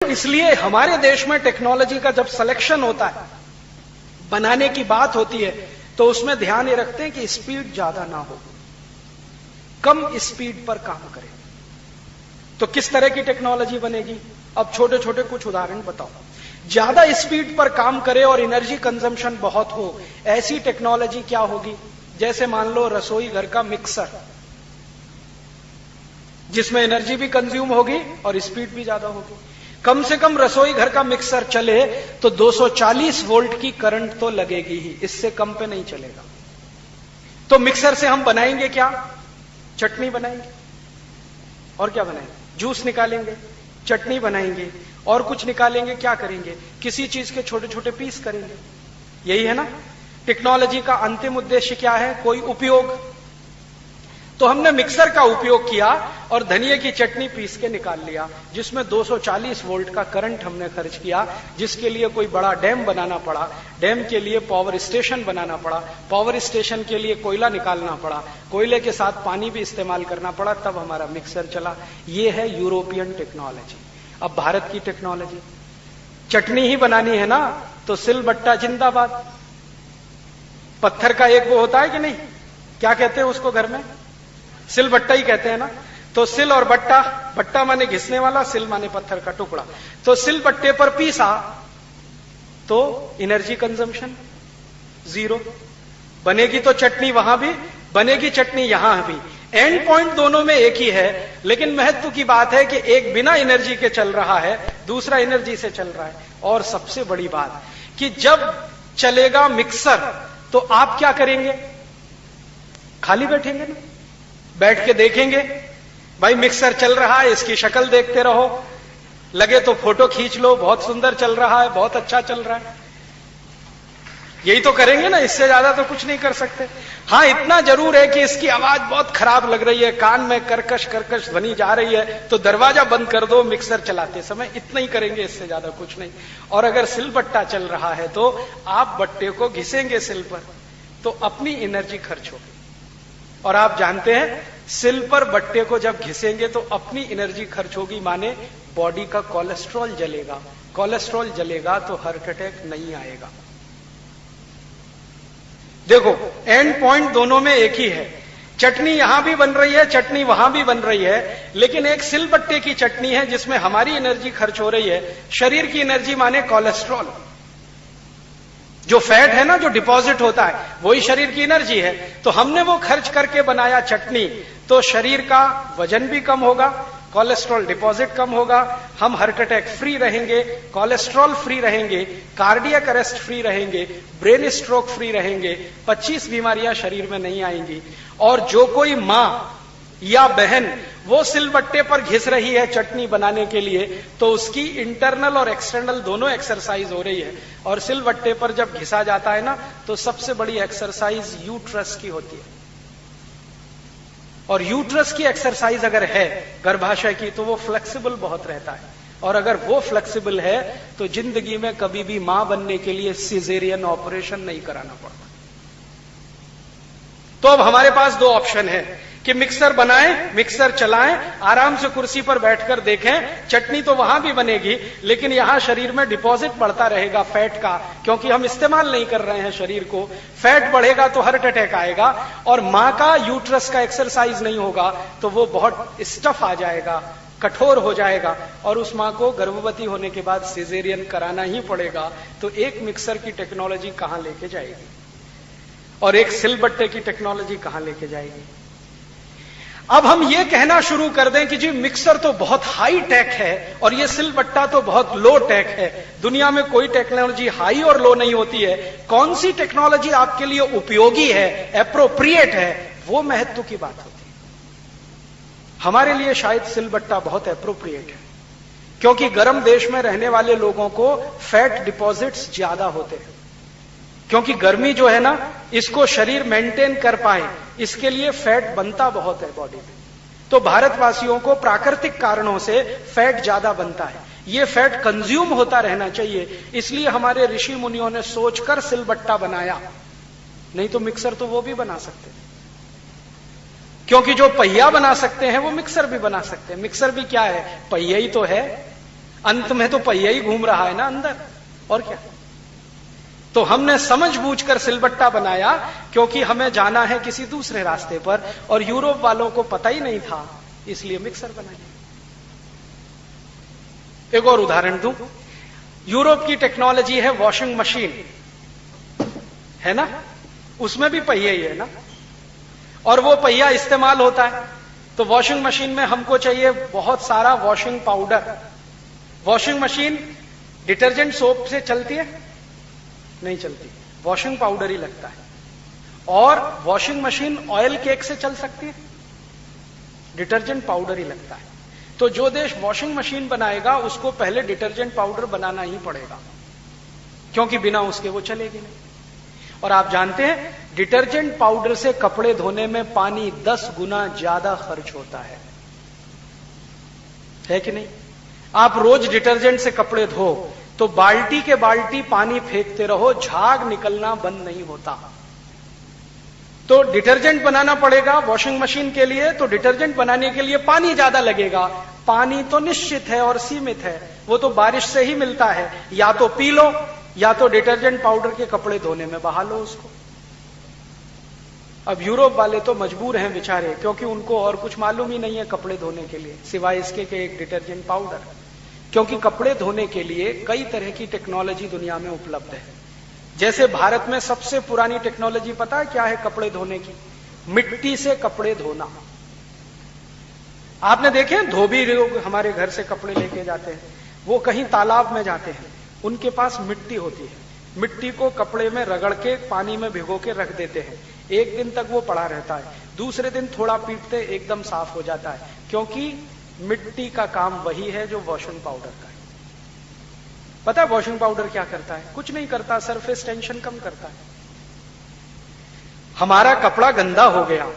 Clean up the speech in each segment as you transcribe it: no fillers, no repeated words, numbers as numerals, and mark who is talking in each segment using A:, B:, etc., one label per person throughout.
A: इसलिए हमारे देश में टेक्नोलॉजी का जब सिलेक्शन होता है, बनाने की बात होती है, तो उसमें ध्यान ये रखते हैं कि स्पीड ज्यादा ना हो, कम स्पीड पर काम करें। तो किस तरह की टेक्नोलॉजी बनेगी? अब छोटे छोटे कुछ उदाहरण बताओ। ज्यादा स्पीड पर काम करे और एनर्जी कंजम्पशन बहुत हो, ऐसी टेक्नोलॉजी क्या होगी? जैसे मान लो रसोई घर का मिक्सर, जिसमें एनर्जी भी कंज्यूम होगी और स्पीड भी ज्यादा होगी। कम से कम रसोई घर का मिक्सर चले तो 240 वोल्ट की करंट तो लगेगी ही, इससे कम पे नहीं चलेगा। तो मिक्सर से हम बनाएंगे क्या? चटनी बनाएंगे। और क्या बनाएंगे? जूस निकालेंगे, चटनी बनाएंगे, और कुछ निकालेंगे, क्या करेंगे? किसी चीज के छोटे छोटे पीस करेंगे। यही है ना टेक्नोलॉजी का अंतिम उद्देश्य? क्या है? कोई उपयोग। तो हमने मिक्सर का उपयोग किया और धनिये की चटनी पीस के निकाल लिया, जिसमें 240 वोल्ट का करंट हमने खर्च किया, जिसके लिए कोई बड़ा डैम बनाना पड़ा, डैम के लिए पावर स्टेशन बनाना पड़ा, पावर स्टेशन के लिए कोयला निकालना पड़ा, कोयले के साथ पानी भी इस्तेमाल करना पड़ा, तब हमारा मिक्सर चला। ये है यूरोपियन टेक्नोलॉजी। अब भारत की टेक्नोलॉजी, चटनी ही बनानी है ना, तो सिलबट्टा जिंदाबाद। पत्थर का एक वो होता है कि नहीं, क्या कहते हैं उसको घर में? सिलबट्टा ही कहते हैं ना। तो सिल और बट्टा, बट्टा माने घिसने वाला, सिल माने पत्थर का टुकड़ा। तो सिलबट्टे पर पीसा तो एनर्जी कंजम्पशन जीरो। बनेगी तो चटनी वहां भी, बनेगी चटनी यहां भी। एंड पॉइंट दोनों में एक ही है, लेकिन महत्व की बात है कि एक बिना एनर्जी के चल रहा है, दूसरा एनर्जी से चल रहा है। और सबसे बड़ी बात कि जब चलेगा मिक्सर तो आप क्या करेंगे? खाली बैठेंगे ना, बैठ के देखेंगे भाई मिक्सर चल रहा है, इसकी शक्ल देखते रहो, लगे तो फोटो खींच लो, बहुत सुंदर चल रहा है, बहुत अच्छा चल रहा है। यही तो करेंगे ना, इससे ज्यादा तो कुछ नहीं कर सकते। हां, इतना जरूर है कि इसकी आवाज बहुत खराब लग रही है, कान में कर्कश कर्कश ध्वनि जा रही है, तो दरवाजा बंद कर दो मिक्सर चलाते समय, इतना ही करेंगे, इससे ज्यादा कुछ नहीं। और अगर सिलबट्टा चल रहा है तो आप बट्टे को घिसेंगे सिल पर, तो अपनी एनर्जी खर्च होगी। और आप जानते हैं सिल पर बट्टे को जब घिसेंगे तो अपनी एनर्जी खर्च होगी, माने बॉडी का कोलेस्ट्रॉल जलेगा। कोलेस्ट्रॉल जलेगा तो हार्ट अटैक नहीं आएगा। देखो, एंड पॉइंट दोनों में एक ही है। चटनी यहां भी बन रही है, चटनी वहां भी बन रही है, लेकिन एक सिलबट्टे की चटनी है जिसमें हमारी एनर्जी खर्च हो रही है। शरीर की एनर्जी माने कोलेस्ट्रॉल, जो फैट है ना, जो डिपॉजिट होता है, वही शरीर की एनर्जी है। तो हमने वो खर्च करके बनाया चटनी, तो शरीर का वजन भी कम होगा, कोलेस्ट्रॉल डिपॉजिट कम होगा, हम हार्ट अटैक फ्री रहेंगे, कोलेस्ट्रॉल फ्री रहेंगे, कार्डियक अरेस्ट फ्री रहेंगे, ब्रेन स्ट्रोक फ्री रहेंगे, 25 बीमारियां शरीर में नहीं आएंगी। और जो कोई मां या बहन वो सिलबट्टे पर घिस रही है चटनी बनाने के लिए, तो उसकी इंटरनल और एक्सटर्नल दोनों एक्सरसाइज हो रही है। और सिलबट्टे पर जब घिसा जाता है ना, तो सबसे बड़ी एक्सरसाइज यूट्रस की होती है। और यूट्रस की एक्सरसाइज अगर है गर्भाशय की, तो वो फ्लेक्सिबल बहुत रहता है। और अगर वो फ्लेक्सिबल है तो जिंदगी में कभी भी मां बनने के लिए सिजेरियन ऑपरेशन नहीं कराना पड़ता। तो अब हमारे पास दो ऑप्शन है कि मिक्सर बनाएं, मिक्सर चलाएं, आराम से कुर्सी पर बैठकर देखें, चटनी तो वहां भी बनेगी, लेकिन यहां शरीर में डिपॉजिट बढ़ता रहेगा फैट का, क्योंकि हम इस्तेमाल नहीं कर रहे हैं शरीर को। फैट बढ़ेगा तो हार्ट अटैक आएगा। और मां का यूट्रस का एक्सरसाइज नहीं होगा तो वो बहुत स्टफ आ जाएगा, कठोर हो जाएगा, और उस मां को गर्भवती होने के बाद सिजेरियन कराना ही पड़ेगा। तो एक मिक्सर की टेक्नोलॉजी कहां लेके जाएगी और एक सिलबट्टे की टेक्नोलॉजी कहां लेके जाएगी? अब हम ये कहना शुरू कर दें कि जी मिक्सर तो बहुत हाई टेक है और ये सिलबट्टा तो बहुत लो टेक है। दुनिया में कोई टेक्नोलॉजी हाई और लो नहीं होती है। कौन सी टेक्नोलॉजी आपके लिए उपयोगी है, एप्रोप्रिएट है, वो महत्व की बात होती है। हमारे लिए शायद सिलबट्टा बहुत एप्रोप्रिएट है, क्योंकि गर्म देश में रहने वाले लोगों को फैट डिपॉजिट्स ज्यादा होते हैं। क्योंकि गर्मी जो है ना, इसको शरीर मेंटेन कर पाए, इसके लिए फैट बनता बहुत है बॉडी में। तो भारतवासियों को प्राकृतिक कारणों से फैट ज्यादा बनता है। ये फैट कंज्यूम होता रहना चाहिए, इसलिए हमारे ऋषि मुनियों ने सोचकर सिलबट्टा बनाया। नहीं तो मिक्सर तो वो भी बना सकते, क्योंकि जो पहिया बना सकते हैं वो मिक्सर भी बना सकते हैं। मिक्सर भी क्या है, पहिया ही तो है। अंत में तो पहिया ही घूम रहा है ना अंदर, और क्या। तो हमने समझबूझकर सिलबट्टा बनाया क्योंकि हमें जाना है किसी दूसरे रास्ते पर, और यूरोप वालों को पता ही नहीं था, इसलिए मिक्सर बनाया। एक और उदाहरण दूं, यूरोप की टेक्नोलॉजी है वॉशिंग मशीन, है ना, उसमें भी पहिया ही है ना, और वो पहिया इस्तेमाल होता है। तो वॉशिंग मशीन में हमको चाहिए बहुत सारा washing powder. Washing machine detergent soap से चलती है? नहीं चलती, वॉशिंग पाउडर ही लगता है। और वॉशिंग मशीन ऑयल केक से चल सकती है? डिटर्जेंट पाउडर ही लगता है। तो जो देश वॉशिंग मशीन बनाएगा उसको पहले डिटर्जेंट पाउडर बनाना ही पड़ेगा, क्योंकि बिना उसके वो चलेगी नहीं। और आप जानते हैं डिटर्जेंट पाउडर से कपड़े धोने में पानी 10 गुना ज्यादा खर्च होता है कि नहीं? आप रोज डिटर्जेंट से कपड़े धो तो बाल्टी के बाल्टी पानी फेंकते रहो, झाग निकलना बंद नहीं होता। तो डिटर्जेंट बनाना पड़ेगा वॉशिंग मशीन के लिए, तो डिटर्जेंट बनाने के लिए पानी ज्यादा लगेगा। पानी तो निश्चित है और सीमित है, वो तो बारिश से ही मिलता है, या तो पी लो या तो डिटर्जेंट पाउडर के कपड़े धोने में बहा लो उसको। अब यूरोप वाले तो मजबूर हैं बेचारे, क्योंकि उनको और कुछ मालूम ही नहीं है कपड़े धोने के लिए सिवाय इसके कि एक डिटर्जेंट पाउडर। क्योंकि कपड़े धोने के लिए कई तरह की टेक्नोलॉजी दुनिया में उपलब्ध है। जैसे भारत में सबसे पुरानी टेक्नोलॉजी पता है क्या है कपड़े धोने की? मिट्टी से कपड़े धोना। आपने देखे धोबी लोग हमारे घर से कपड़े लेके जाते हैं, वो कहीं तालाब में जाते हैं, उनके पास मिट्टी होती है, मिट्टी को कपड़े में रगड़ के पानी में भिगो के रख देते हैं। एक दिन तक वो पड़ा रहता है, दूसरे दिन थोड़ा पीटते एकदम साफ हो जाता है, क्योंकि मिट्टी का काम वही है जो वॉशिंग पाउडर का है। पता है वॉशिंग पाउडर क्या करता है? कुछ नहीं करता, सरफेस टेंशन कम करता है। हमारा कपड़ा गंदा हो गया,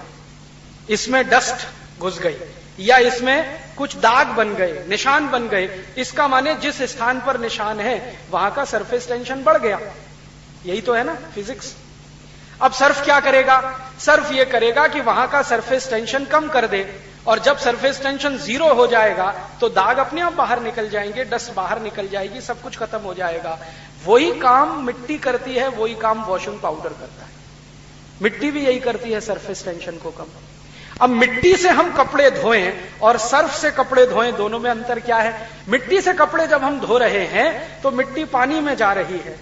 A: इसमें डस्ट घुस गई या इसमें कुछ दाग बन गए, निशान बन गए, इसका माने जिस स्थान पर निशान है वहां का सरफेस टेंशन बढ़ गया। यही तो है ना फिजिक्स। अब सर्फ क्या करेगा? सर्फ ये करेगा कि वहां का सरफेस टेंशन कम कर दे, और जब सरफेस टेंशन 0 हो जाएगा तो दाग अपने आप बाहर निकल जाएंगे, डस्ट बाहर निकल जाएगी, सब कुछ खत्म हो जाएगा। वही काम मिट्टी करती है, वही काम वॉशिंग पाउडर करता है। मिट्टी भी यही करती है, सरफेस टेंशन को कम। अब मिट्टी से हम कपड़े धोएं और सर्फ से कपड़े धोएं, दोनों में अंतर क्या है? मिट्टी से कपड़े जब हम धो रहे हैं तो मिट्टी पानी में जा रही है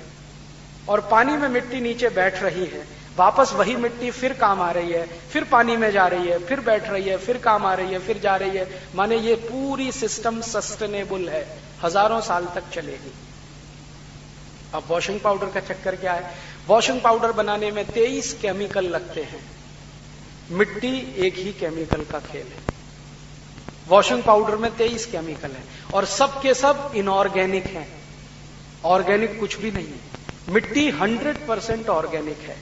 A: और पानी में मिट्टी नीचे बैठ रही है, वापस वही मिट्टी फिर काम आ रही है, फिर पानी में जा रही है, फिर बैठ रही है, फिर काम आ रही है, फिर जा रही है। माने ये पूरी सिस्टम सस्टेनेबल है, हजारों साल तक चलेगी। अब वॉशिंग पाउडर का चक्कर क्या है? वॉशिंग पाउडर बनाने में 23 केमिकल लगते हैं। मिट्टी एक ही केमिकल का खेल है, वॉशिंग पाउडर में 23 केमिकल है और सब के सब इनऑर्गेनिक हैं, ऑर्गेनिक कुछ भी नहीं है। मिट्टी 100% ऑर्गेनिक है।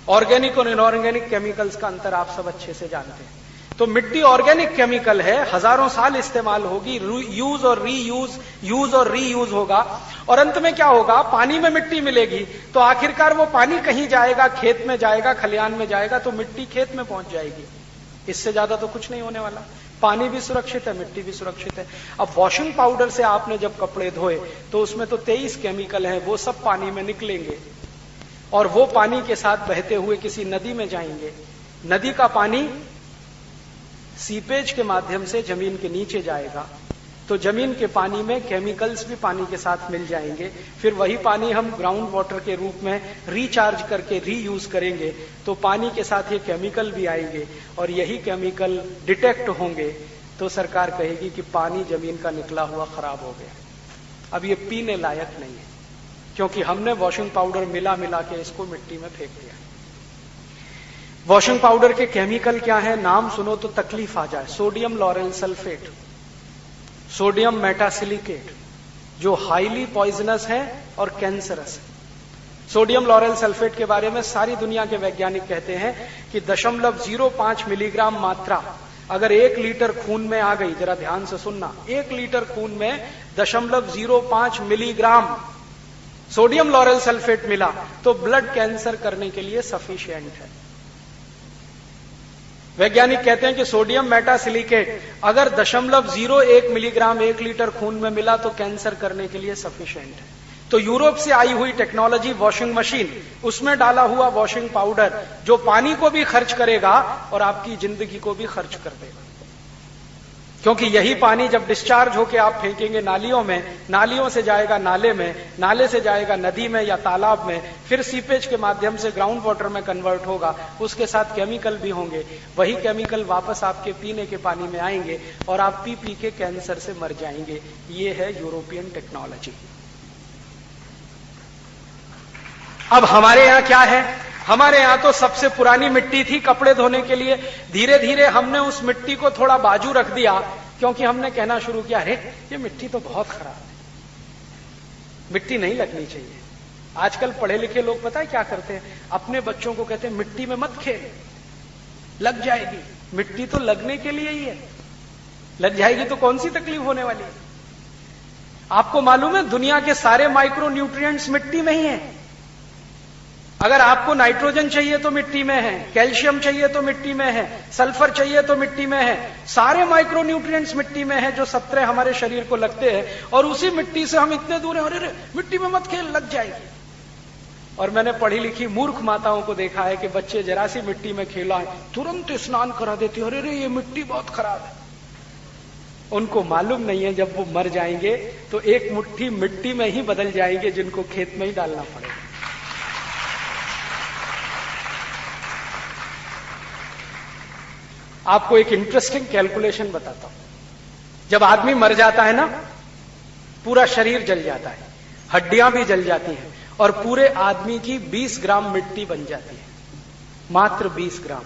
A: ऑर्गेनिक और इनऑर्गेनिक केमिकल्स का अंतर आप सब अच्छे से जानते हैं। तो मिट्टी ऑर्गेनिक केमिकल है, हजारों साल इस्तेमाल होगी, यूज और रीयूज, यूज और रीयूज होगा, और अंत में क्या होगा? पानी में मिट्टी मिलेगी तो आखिरकार वो पानी कहीं जाएगा, खेत में जाएगा, खलिहान में जाएगा, तो मिट्टी खेत में पहुंच जाएगी। इससे ज्यादा तो कुछ नहीं होने वाला। पानी भी सुरक्षित है, मिट्टी भी सुरक्षित है। अब वॉशिंग पाउडर से आपने जब कपड़े धोए तो उसमें तो 23 केमिकल हैं, वो सब पानी में निकलेंगे और वो पानी के साथ बहते हुए किसी नदी में जाएंगे। नदी का पानी सीपेज के माध्यम से जमीन के नीचे जाएगा, तो जमीन के पानी में केमिकल्स भी पानी के साथ मिल जाएंगे। फिर वही पानी हम ग्राउंड वाटर के रूप में रिचार्ज करके रीयूज करेंगे, तो पानी के साथ ये केमिकल भी आएंगे और यही केमिकल डिटेक्ट होंगे, तो सरकार कहेगी कि पानी जमीन का निकला हुआ खराब हो गया, अब ये पीने लायक नहीं है, क्योंकि हमने वॉशिंग पाउडर मिला मिला के इसको मिट्टी में फेंक दिया। वॉशिंग पाउडर के केमिकल क्या है? नाम सुनो तो तकलीफ आ जाए। Sodium lauryl sulphate, sodium metasilicate, जो हाईली पॉइजनस है और कैंसरस है। सोडियम लॉरेल सल्फेट के बारे में सारी दुनिया के वैज्ञानिक कहते हैं कि 0.05 मिलीग्राम मात्रा अगर 1 लीटर खून में आ गई, जरा ध्यान से सुनना, 1 लीटर खून में 0.05 मिलीग्राम सोडियम लॉरेल सल्फेट मिला तो ब्लड कैंसर करने के लिए सफिशिएंट है। वैज्ञानिक कहते हैं कि सोडियम मेटासिलिकेट अगर 0.01 मिलीग्राम 1 लीटर खून में मिला तो कैंसर करने के लिए सफिशिएंट है। तो यूरोप से आई हुई टेक्नोलॉजी वॉशिंग मशीन, उसमें डाला हुआ वॉशिंग पाउडर जो पानी को भी खर्च करेगा और आपकी जिंदगी को भी खर्च कर देगा, क्योंकि यही पानी जब डिस्चार्ज होके आप फेंकेंगे नालियों में, नालियों से जाएगा नाले में, नाले से जाएगा नदी में या तालाब में, फिर सीपेज के माध्यम से ग्राउंड वाटर में कन्वर्ट होगा, उसके साथ केमिकल भी होंगे, वही केमिकल वापस आपके पीने के पानी में आएंगे और आप पी पी के कैंसर से मर जाएंगे। ये है यूरोपियन टेक्नोलॉजी। अब हमारे यहां क्या है? हमारे यहां तो सबसे पुरानी मिट्टी थी कपड़े धोने के लिए। धीरे धीरे हमने उस मिट्टी को थोड़ा बाजू रख दिया, क्योंकि हमने कहना शुरू किया, अरे ये मिट्टी तो बहुत खराब है, मिट्टी नहीं लगनी चाहिए। आजकल पढ़े लिखे लोग पता है क्या करते हैं? अपने बच्चों को कहते हैं मिट्टी में मत खेल, लग जाएगी। मिट्टी तो लगने के लिए ही है, लग जाएगी तो कौन सी तकलीफ होने वाली है? आपको मालूम है दुनिया के सारे माइक्रो न्यूट्रिएंट्स मिट्टी में ही है। अगर आपको नाइट्रोजन चाहिए तो मिट्टी में है, कैल्शियम चाहिए तो मिट्टी में है, सल्फर चाहिए तो मिट्टी में है, सारे माइक्रो न्यूट्रिएंट्स मिट्टी में है जो 17 हमारे शरीर को लगते हैं। और उसी मिट्टी से हम इतने दूर हैं, अरे मिट्टी में मत खेल, लग जाएगी। और मैंने पढ़ी लिखी मूर्ख माताओं को देखा है कि बच्चे जरा सी मिट्टी में खेला है तुरंत स्नान करा देती, अरे ये मिट्टी बहुत खराब है। उनको मालूम नहीं है जब वो मर जाएंगे तो एक मुट्ठी मिट्टी में ही बदल जाएंगे, जिनको खेत में ही डालना पड़ेगा। आपको एक इंटरेस्टिंग कैलकुलेशन बताता हूं। जब आदमी मर जाता है ना, पूरा शरीर जल जाता है, हड्डियां भी जल जाती हैं और पूरे आदमी की 20 ग्राम मिट्टी बन जाती है, मात्र 20 ग्राम।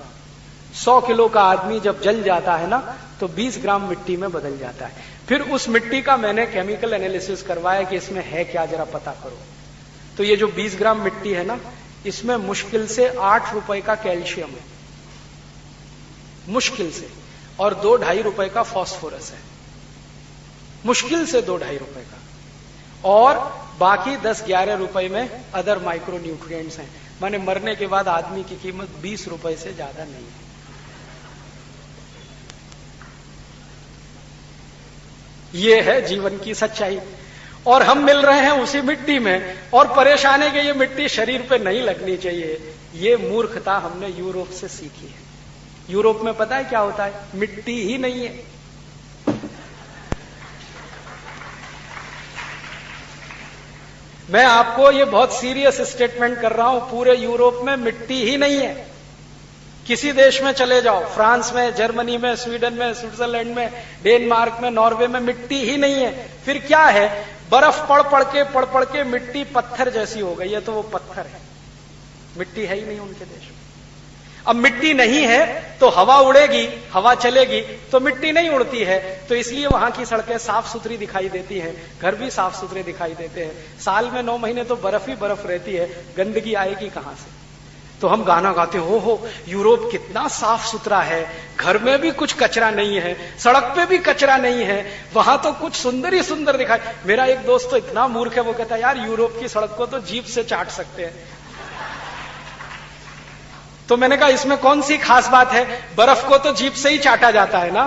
A: 100 किलो का आदमी जब जल जाता है ना तो 20 ग्राम मिट्टी में बदल जाता है। फिर उस मिट्टी का मैंने केमिकल एनालिसिस करवाया कि इसमें है क्या, जरा पता करो। तो ये जो 20 ग्राम मिट्टी है ना, इसमें मुश्किल से 8 रुपए का कैल्शियम है, मुश्किल से, और 2-2.5 रुपए का फास्फोरस है, मुश्किल से 2-2.5 रुपए का, और बाकी 10-11 रुपए में अदर माइक्रो न्यूट्रिएंट्स हैं। माने मरने के बाद आदमी की कीमत 20 रुपए से ज्यादा नहीं है। ये है जीवन की सच्चाई। और हम मिल रहे हैं उसी मिट्टी में और परेशान है कि ये मिट्टी शरीर पे नहीं लगनी चाहिए। ये मूर्खता हमने यूरोप से सीखी है। यूरोप में पता है क्या होता है? मिट्टी ही नहीं है। मैं आपको ये बहुत सीरियस स्टेटमेंट कर रहा हूं, पूरे यूरोप में मिट्टी ही नहीं है। किसी देश में चले जाओ, फ्रांस में, जर्मनी में, स्वीडन में, स्विट्जरलैंड में, डेनमार्क में, नॉर्वे में, मिट्टी ही नहीं है। फिर क्या है? बर्फ पड़ पड़ के मिट्टी पत्थर जैसी हो गई है, तो वो पत्थर है, मिट्टी है ही नहीं उनके देश में। अब मिट्टी नहीं है तो हवा उड़ेगी, हवा चलेगी तो मिट्टी नहीं उड़ती है, तो इसलिए वहां की सड़कें साफ सुथरी दिखाई देती हैं, घर भी साफ सुथरे दिखाई देते हैं। साल में 9 महीने तो बर्फ ही बर्फ रहती है, गंदगी आएगी कहां से? तो हम गाना गाते हो यूरोप कितना साफ सुथरा है, घर में भी कुछ कचरा नहीं है, सड़क पे भी कचरा नहीं है, वहां तो कुछ सुंदर ही सुंदर दिखाई। मेरा एक दोस्त तो इतना मूर्ख है, वो कहता है यार यूरोप की सड़क को तो जीभ से चाट सकते हैं। तो मैंने कहा इसमें कौन सी खास बात है? बर्फ को तो जीभ से ही चाटा जाता है ना,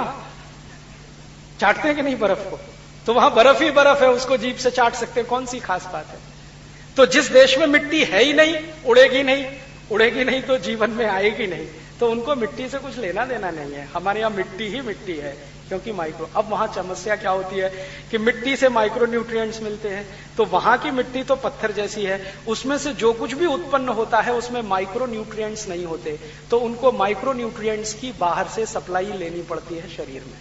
A: चाटते हैं कि नहीं बर्फ को? तो वहां बर्फ ही बर्फ है, उसको जीभ से चाट सकते हैं, कौन सी खास बात है? तो जिस देश में मिट्टी है ही नहीं, उड़ेगी नहीं तो जीवन में आएगी नहीं, तो उनको मिट्टी से कुछ लेना देना नहीं है। हमारे यहां मिट्टी ही मिट्टी है, क्योंकि माइक्रो। अब वहां समस्या क्या होती है कि मिट्टी से माइक्रो न्यूट्रिएंट्स मिलते हैं, तो वहां की मिट्टी तो पत्थर जैसी है, उसमें से जो कुछ भी उत्पन्न होता है उसमें माइक्रो न्यूट्रिएंट्स नहीं होते, तो उनको माइक्रो न्यूट्रिएंट्स की बाहर से सप्लाई लेनी पड़ती है शरीर में।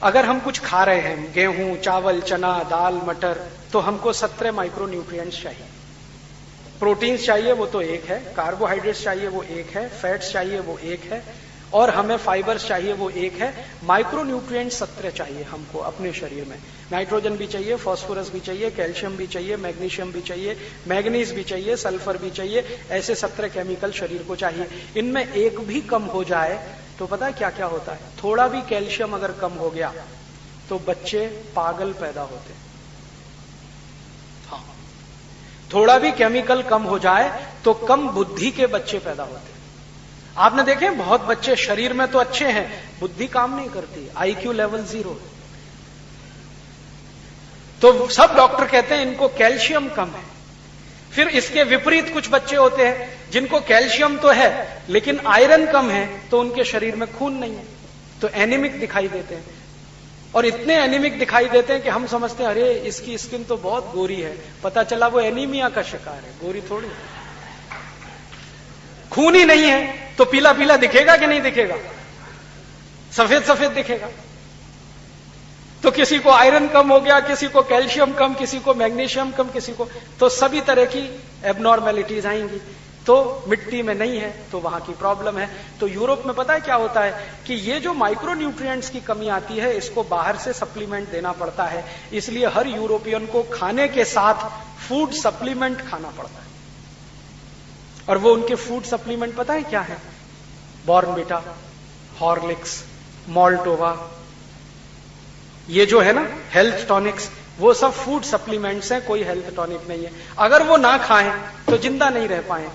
A: अगर हम कुछ खा रहे हैं, गेहूं, चावल, चना, दाल, मटर, तो हमको 17 माइक्रो न्यूट्रिएंट्स चाहिए। प्रोटीन्स चाहिए, वो तो एक है, कार्बोहाइड्रेट्स चाहिए, वो एक है, फैट्स चाहिए, वो एक है, और हमें फाइबर्स चाहिए, वो एक है। माइक्रो न्यूट्रिएंट्स 17 चाहिए हमको अपने शरीर में। नाइट्रोजन भी चाहिए, फास्फोरस भी चाहिए, कैल्शियम भी चाहिए, मैग्नीशियम भी चाहिए, मैग्नीज भी चाहिए, सल्फर भी चाहिए, ऐसे 17 केमिकल शरीर को चाहिए। इनमें एक भी कम हो जाए तो पता है क्या क्या होता है? थोड़ा भी कैल्शियम अगर कम हो गया तो बच्चे पागल पैदा होते हैं। हाँ, थोड़ा भी केमिकल कम हो जाए तो कम बुद्धि के बच्चे पैदा होते हैं। आपने देखे बहुत बच्चे शरीर में तो अच्छे हैं, बुद्धि काम नहीं करती, IQ लेवल 0। तो सब डॉक्टर कहते हैं इनको कैल्शियम कम है। फिर इसके विपरीत कुछ बच्चे होते हैं जिनको कैल्शियम तो है लेकिन आयरन कम है, तो उनके शरीर में खून नहीं है, तो एनीमिक दिखाई देते हैं। और इतने एनीमिक दिखाई देते हैं कि हम समझते हैं अरे इसकी स्किन तो बहुत गोरी है, पता चला वो एनीमिया का शिकार है, गोरी थोड़ी। खून ही नहीं है तो पीला पीला दिखेगा कि नहीं दिखेगा? सफेद सफेद दिखेगा। तो किसी को आयरन कम हो गया, किसी को कैल्शियम कम, किसी को मैग्नीशियम कम, किसी को, तो सभी तरह की एबनॉर्मेलिटीज आएंगी। तो मिट्टी में नहीं है तो वहां की प्रॉब्लम है। तो यूरोप में पता है क्या होता है कि ये जो माइक्रो न्यूट्रिएंट्स की कमी आती है इसको बाहर से सप्लीमेंट देना पड़ता है, इसलिए हर यूरोपियन को खाने के साथ फूड सप्लीमेंट खाना पड़ता है। और वो उनके फूड सप्लीमेंट पता है क्या है? बॉर्नविटा, हॉर्लिक्स, मॉल्टोवा, ये जो है ना हेल्थ टॉनिक्स, वो सब फूड सप्लीमेंट्स हैं, कोई हेल्थ टॉनिक नहीं है। अगर वो ना खाएं तो जिंदा नहीं रह पाए।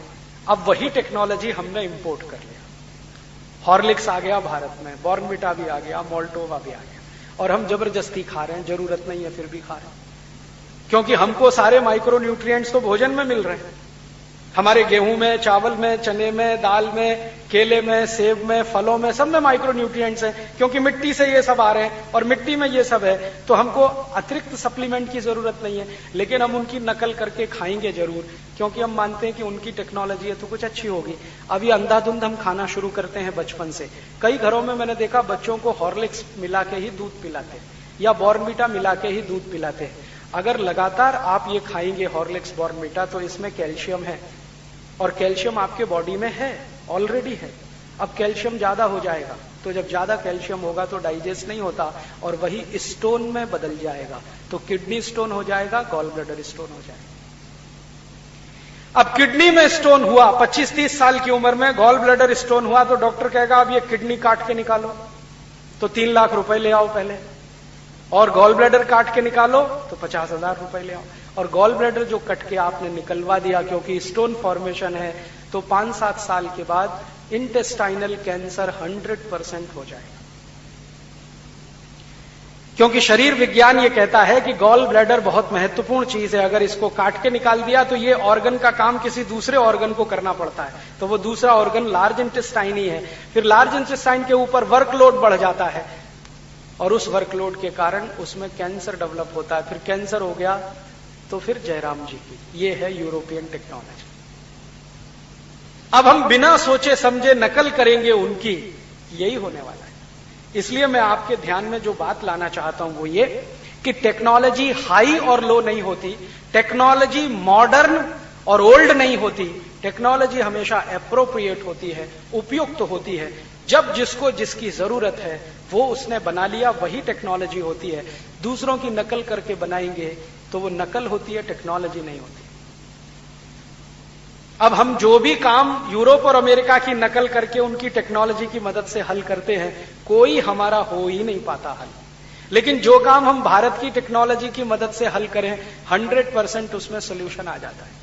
A: अब वही टेक्नोलॉजी हमने इंपोर्ट कर लिया। हॉर्लिक्स आ गया भारत में, बॉर्नविटा भी आ गया, मॉल्टोवा भी आ गया, और हम जबरदस्ती खा रहे हैं, जरूरत नहीं है फिर भी खा रहे हैं, क्योंकि हमको सारे माइक्रो न्यूट्रिएंट्स तो भोजन में मिल रहे हैं। हमारे गेहूं में, चावल में, चने में, दाल में, केले में, सेब में, फलों में, सब में माइक्रो न्यूट्रिएंट्स हैं, क्योंकि मिट्टी से ये सब आ रहे हैं और मिट्टी में ये सब है, तो हमको अतिरिक्त सप्लीमेंट की जरूरत नहीं है। लेकिन हम उनकी नकल करके खाएंगे जरूर, क्योंकि हम मानते हैं कि उनकी टेक्नोलॉजी है तो कुछ अच्छी होगी। अभी अंधाधुंध हम खाना शुरू करते हैं बचपन से। कई घरों में मैंने देखा बच्चों को हॉर्लिक्स मिला के ही दूध पिलाते हैं या बॉर्नविटा मिला के ही दूध पिलाते हैं। अगर लगातार आप ये खाएंगे हॉर्लिक्स, बॉर्नविटा, तो इसमें कैल्शियम है, और कैल्शियम आपके बॉडी में है, ऑलरेडी है। अब कैल्शियम ज्यादा हो जाएगा, तो जब ज्यादा कैल्शियम होगा तो डाइजेस्ट नहीं होता और वही स्टोन में बदल जाएगा, तो किडनी स्टोन हो जाएगा, गॉल ब्लैडर स्टोन हो जाएगा। अब किडनी में स्टोन हुआ, 25-30 साल की उम्र में गॉल ब्लैडर स्टोन हुआ, तो डॉक्टर कहेगा अब ये किडनी काट के निकालो, तो 3 लाख रुपए ले आओ पहले, और गॉल ब्लैडर काट के निकालो तो 50,000 रुपए ले आओ। और गॉल ब्लैडर जो कट के आपने निकलवा दिया क्योंकि स्टोन फॉर्मेशन है, तो 5-7 साल के बाद इंटेस्टाइनल कैंसर 100% हो जाएगा। क्योंकि शरीर विज्ञान ये कहता है कि गॉल ब्लैडर बहुत महत्वपूर्ण चीज है, अगर इसको काट के निकाल दिया तो ये ऑर्गन का काम किसी दूसरे ऑर्गन को करना पड़ता है, तो वो दूसरा ऑर्गन लार्ज इंटेस्टाइन ही है। फिर लार्ज इंटेस्टाइन के ऊपर वर्कलोड बढ़ जाता है और उस वर्कलोड के कारण उसमें कैंसर डेवलप होता है। फिर कैंसर हो गया तो फिर जयराम जी की, ये है यूरोपियन टेक्नोलॉजी। अब हम बिना सोचे समझे नकल करेंगे उनकी, यही होने वाला है। इसलिए मैं आपके ध्यान में जो बात लाना चाहता हूं वो ये कि टेक्नोलॉजी हाई और लो नहीं होती, टेक्नोलॉजी मॉडर्न और ओल्ड नहीं होती, टेक्नोलॉजी हमेशा एप्रोप्रिएट होती है, उपयुक्त होती है। जब जिसको जिसकी जरूरत है वो उसने बना लिया, वही टेक्नोलॉजी होती है। दूसरों की नकल करके बनाएंगे तो वो नकल होती है, टेक्नोलॉजी नहीं होती। अब हम जो भी काम यूरोप और अमेरिका की नकल करके उनकी टेक्नोलॉजी की मदद से हल करते हैं, कोई हमारा हो ही नहीं पाता हल। लेकिन जो काम हम भारत की टेक्नोलॉजी की मदद से हल करें, 100% उसमें सोल्यूशन आ जाता है।